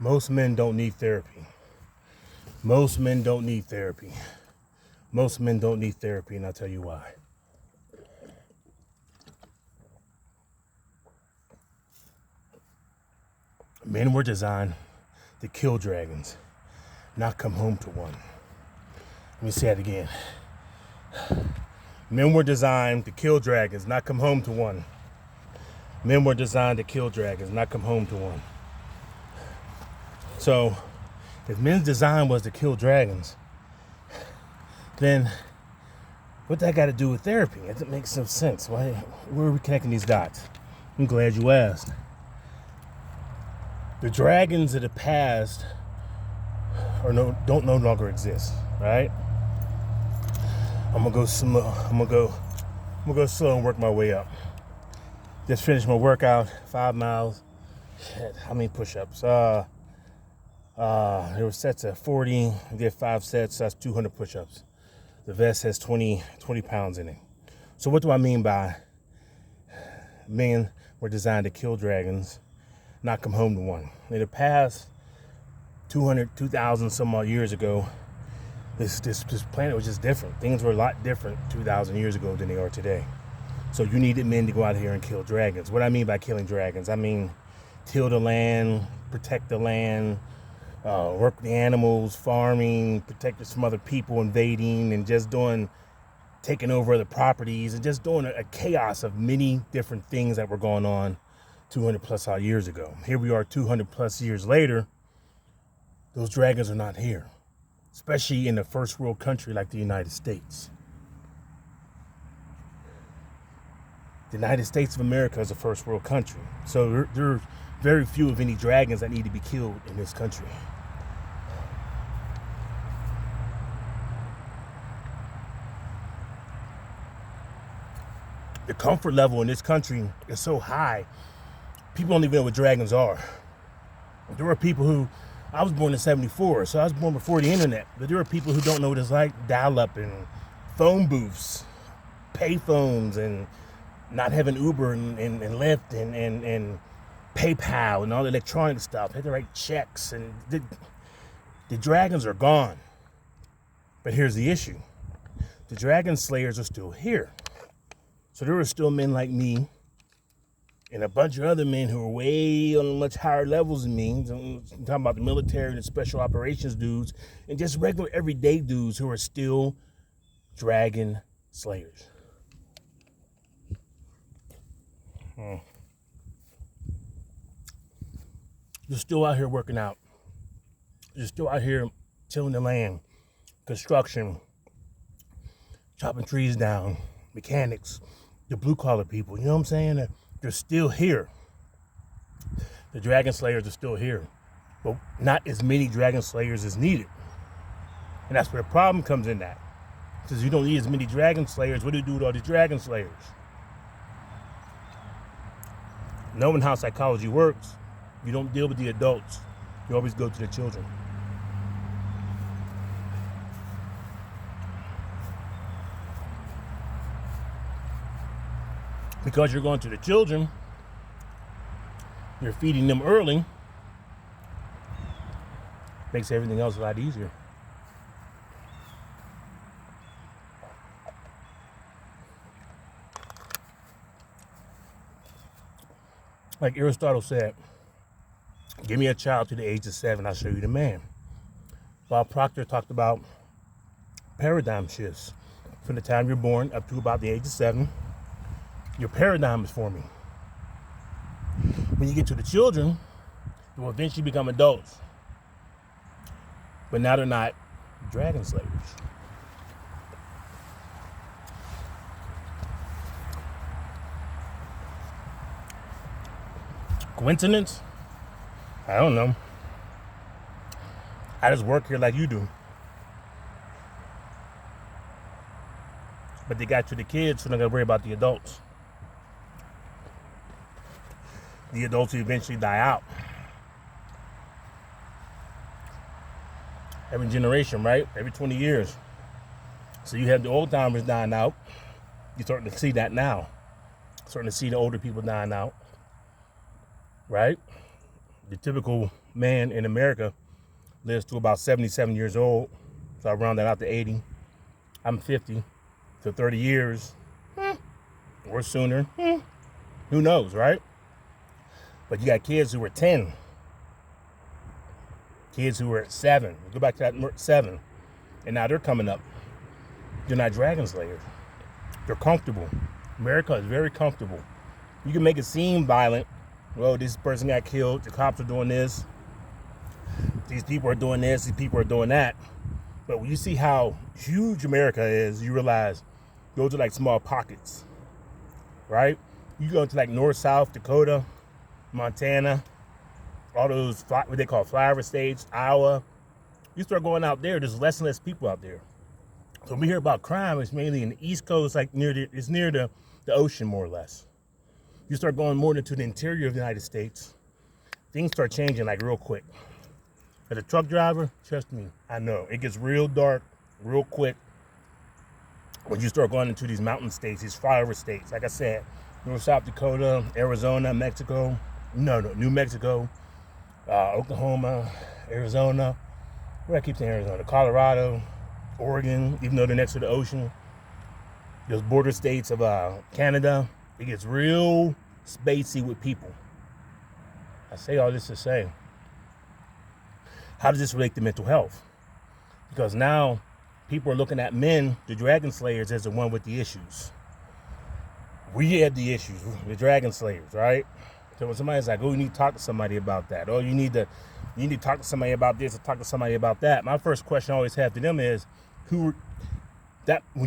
Most men don't need therapy. Most men don't need therapy. Most men don't need therapy, and I'll tell you why. Men were designed to kill dragons, not come home to one. Let me say that again. Men were designed to kill dragons, not come home to one. Men were designed to kill dragons, not come home to one. So, if men's design was to kill dragons, then what that got to do with therapy? It doesn't make some sense. Where are we connecting these dots? I'm glad you asked. The dragons of the past don't no longer exist, right? I'm gonna go slow and work my way up. Just finished my workout, 5 miles. Shit, how many push-ups? There were sets of 40. I did 5 sets. So that's 200 push-ups. The vest has 20 pounds in it. So what do I mean by men were designed to kill dragons, not come home to one? In the past 2,000 some odd years ago, this planet was just different. Things were a lot different 2,000 years ago than they are today. So you needed men to go out here and kill dragons. What I mean by killing dragons, I mean till the land, protect the land, work with the animals, farming, protect us from other people invading, and just taking over other properties, and just doing a chaos of many different things that were going on 200 plus odd years ago. Here we are 200 plus years later. Those dragons are not here, especially in a first world country like the United States. The United States of America is a first world country. So there are very few of any dragons that need to be killed in this country. The comfort level in this country is so high, people don't even know what dragons are. There are people who, I was born in 74, so I was born before the internet, but there are people who don't know what it's like, dial-up and phone booths, pay phones, and not having Uber and Lyft and PayPal and all the electronic stuff. Had to write checks, and the dragons are gone. But here's the issue. The dragon slayers are still here. So there are still men like me and a bunch of other men who are way on much higher levels than me. I'm talking about the military and the special operations dudes and just regular everyday dudes who are still dragon slayers. You're still out here working out. You're still out here tilling the land, construction, chopping trees down, mechanics, the blue collar people. You know what I'm saying? They're still here. The dragon slayers are still here, but not as many dragon slayers as needed. And that's where the problem comes in that. Because you don't need as many dragon slayers. What do you do with all these dragon slayers? Knowing how psychology works, you don't deal with the adults. You always go to the children. Because you're going to the children, you're feeding them early, makes everything else a lot easier. Like Aristotle said, give me a child to the age of 7, I'll show you the man. Bob Proctor talked about paradigm shifts. From the time you're born up to about the age of 7, your paradigm is forming. When you get to the children, they will eventually become adults. But now they're not dragon slayers. Coincidence? I don't know. I just work here like you do. But they got to the kids, so they're not gonna worry about the adults. The adults will eventually die out. Every generation, right? Every 20 years. So you have the old timers dying out. You're starting to see that now. Starting to see the older people dying out. Right? The typical man in America lives to about 77 years old. So I round that out to 80. I'm 50. So 30 years or sooner. Who knows, right? But you got kids who were 10. Kids who were 7. Go back to that 7. And now they're coming up. They're not dragon slayers. They're comfortable. America is very comfortable. You can make it seem violent. Well, this person got killed. The cops are doing this. These people are doing this. These people are doing that. But when you see how huge America is, you realize those are like small pockets, right? You go to like North, South Dakota, Montana, all those what they call flyover states, Iowa. You start going out there, there's less and less people out there. So when we hear about crime, it's mainly in the East Coast, like near the ocean, more or less. You start going more into the interior of the United States, things start changing like real quick. As a truck driver, trust me, I know it gets real dark real quick when you start going into these mountain states, these flyover states. Like I said, North, South Dakota, Arizona, Mexico, New Mexico, Oklahoma, Arizona. Where I keep saying Arizona, Colorado, Oregon, even though they're next to the ocean. Those border states of Canada, it gets real spacey with people. I say all this to say, how does this relate to mental health? Because now people are looking at men, the dragon slayers, as the one with the issues. We had the issues, the dragon slayers, right? So when somebody's like, oh, you need to talk to somebody about that. Oh, you need to talk to somebody about this or talk to somebody about that. My first question I always have to them is, when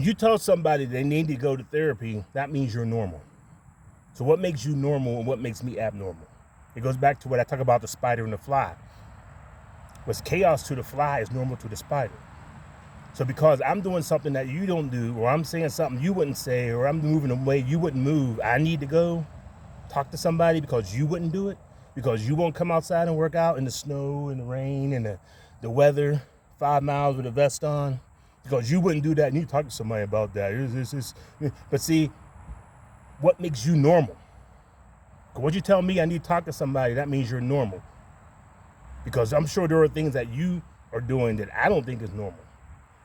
you tell somebody they need to go to therapy, that means you're normal. So what makes you normal and what makes me abnormal? It goes back to what I talk about the spider and the fly. What's chaos to the fly is normal to the spider. So because I'm doing something that you don't do, or I'm saying something you wouldn't say, or I'm moving a way you wouldn't move, I need to go talk to somebody because you wouldn't do it, because you won't come outside and work out in the snow and the rain and the weather, 5 miles with a vest on, because you wouldn't do that. And you talk to somebody about that. But see, what makes you normal? Because what you tell me I need to talk to somebody, that means you're normal. Because I'm sure there are things that you are doing that I don't think is normal.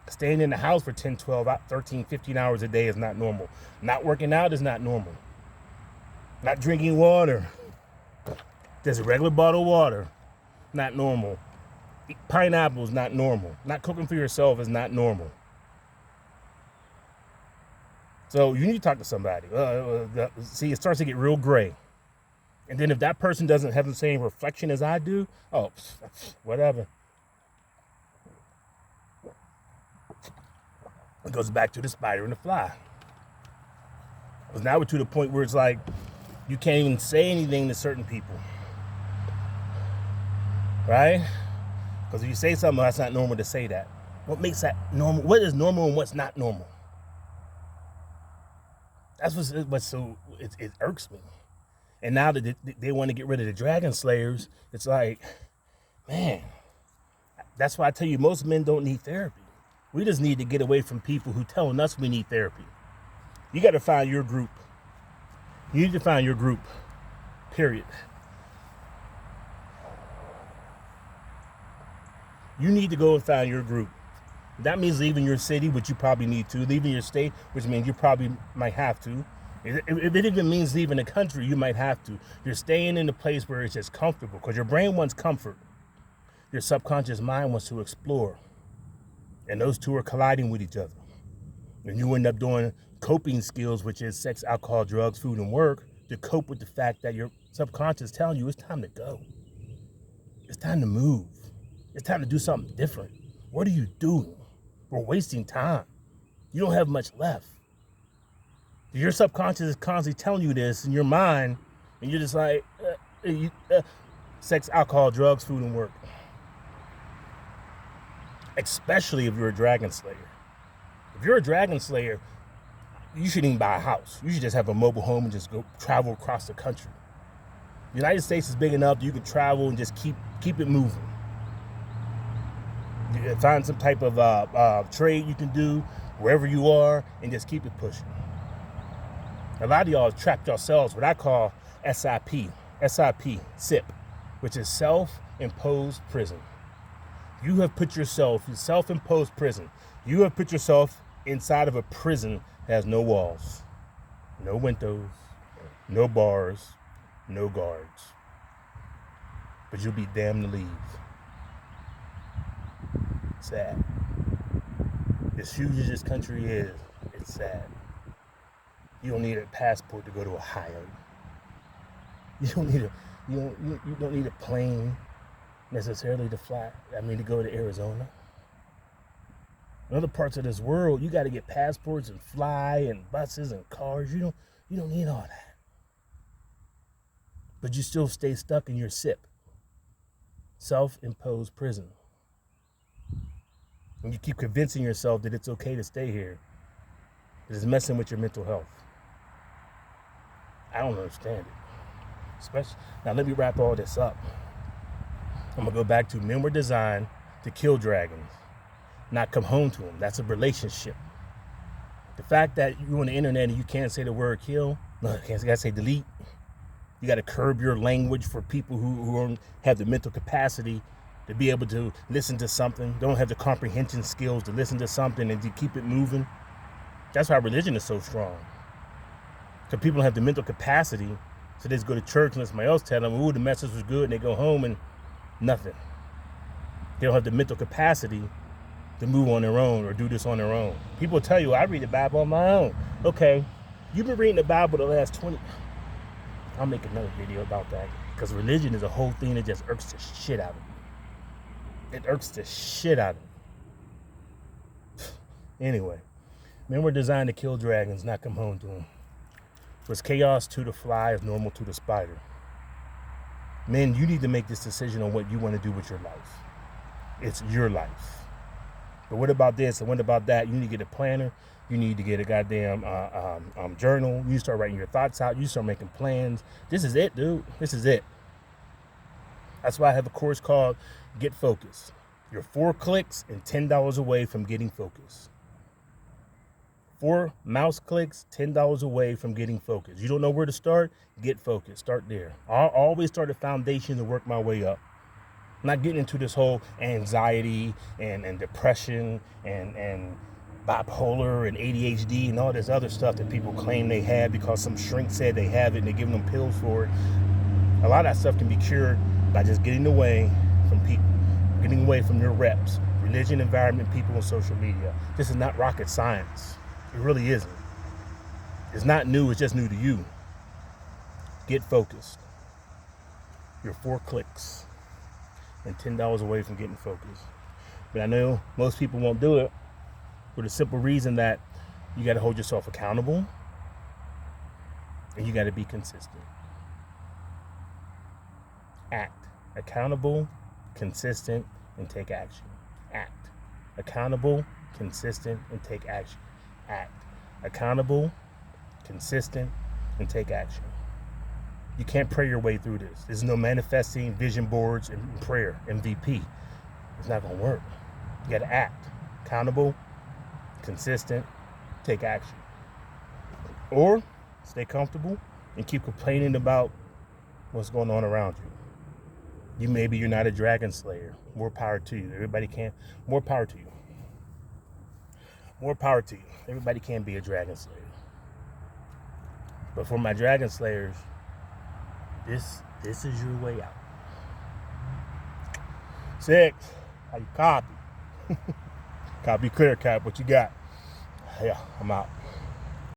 Staying in the house for 10, 12, 13, 15 hours a day is not normal. Not working out is not normal. Not drinking water, just a regular bottle of water, not normal. Pineapple is not normal. Not cooking for yourself is not normal. So you need to talk to somebody. See, it starts to get real gray. And then if that person doesn't have the same reflection as I do, whatever. It goes back to the spider and the fly. Because now we're to the point where it's like, you can't even say anything to certain people. Right? Because if you say something, that's not normal to say that. What makes that normal? What is normal and what's not normal? That's what's so, it irks me. And now that they want to get rid of the dragon slayers, it's like, man, that's why I tell you, most men don't need therapy. We just need to get away from people who telling us we need therapy. You got to find your group. You need to find your group, period. You need to go and find your group. That means leaving your city, which you probably need to, leaving your state, which means you probably might have to. If it even means leaving the country, you might have to. You're staying in a place where it's just comfortable because your brain wants comfort. Your subconscious mind wants to explore. And those two are colliding with each other. And you end up doing coping skills, which is sex, alcohol, drugs, food, and work, to cope with the fact that your subconscious is telling you it's time to go. It's time to move. It's time to do something different. What are you doing? We're wasting time. You don't have much left. Your subconscious is constantly telling you this in your mind, and you're just like, sex, alcohol, drugs, food, and work. Especially if you're a dragon slayer. If you're a dragon slayer, you shouldn't even buy a house. You should just have a mobile home and just go travel across the country. The United States is big enough that you can travel and just keep it moving. You can find some type of trade you can do wherever you are and just keep it pushing. A lot of y'all trapped yourselves what I call SIP, which is self self-imposed prison. You have put yourself in self-imposed prison. You have put yourself inside of a prison that has no walls, no windows, no bars, no guards. But you'll be damned to leave. Sad. As huge as this country is, it's sad. You don't need a passport to go to Ohio. You don't need a plane necessarily to fly. To go to Arizona. In other parts of this world, you got to get passports and fly and buses and cars. You don't need all that. But you still stay stuck in your SIP, self-imposed prison. And you keep convincing yourself that it's okay to stay here. It is messing with your mental health. I don't understand it. Now let me wrap all this up. I'm going to go back to men were designed to kill dragons, not come home to them. That's a relationship. The fact that you're on the internet and you can't say the word kill, you gotta say delete. You got to curb your language for people who don't have the mental capacity to be able to listen to something, don't have the comprehension skills to listen to something and to keep it moving. That's why religion is so strong. Because people don't have the mental capacity, so they just go to church and let somebody else tell them, ooh, the message was good, and they go home and nothing. They don't have the mental capacity to move on their own or do this on their own. People tell you, I read the Bible on my own. Okay, you've been reading the Bible the last 20... I'll make another video about that, because religion is a whole thing that just irks the shit out of me. It irks the shit out of me. Anyway, men were designed to kill dragons, not come home to them. Was chaos to the fly is normal to the spider. Men, you need to make this decision on what you want to do with your life. It's your life. But what about this and what about that? You need to get a planner. You need to get a goddamn journal. You start writing your thoughts out. You start making plans. This is it, dude. This is it. That's why I have a course called Get Focused. You're 4 clicks and $10 away from getting focused. 4 mouse clicks, $10 away from getting focused. You don't know where to start? Get focused. Start there. I'll always start a foundation to work my way up. I'm not getting into this whole anxiety and depression and bipolar and ADHD and all this other stuff that people claim they have because some shrink said they have it and they're giving them pills for it. A lot of that stuff can be cured by just getting away from people, getting away from your reps, religion, environment, people, and social media. This is not rocket science. It really isn't. It's not new, it's just new to you. Get focused. You're 4 clicks and $10 away from getting focused. But I know most people won't do it for the simple reason that you got to hold yourself accountable and you got to be consistent. Act. Accountable, consistent, and take action. Act. Accountable, consistent, and take action. Act. Accountable, consistent, and take action. You can't pray your way through this. There's no manifesting, vision boards, and prayer, MVP. It's not going to work. You got to act. Accountable, consistent, take action. Or stay comfortable and keep complaining about what's going on around you. Maybe you're not a dragon slayer. More power to you. Everybody can. More power to you. More power to you. Everybody can be a dragon slayer. But for my dragon slayers, this is your way out. 6. How you copy? Copy clear, Cap. What you got? Yeah, I'm out.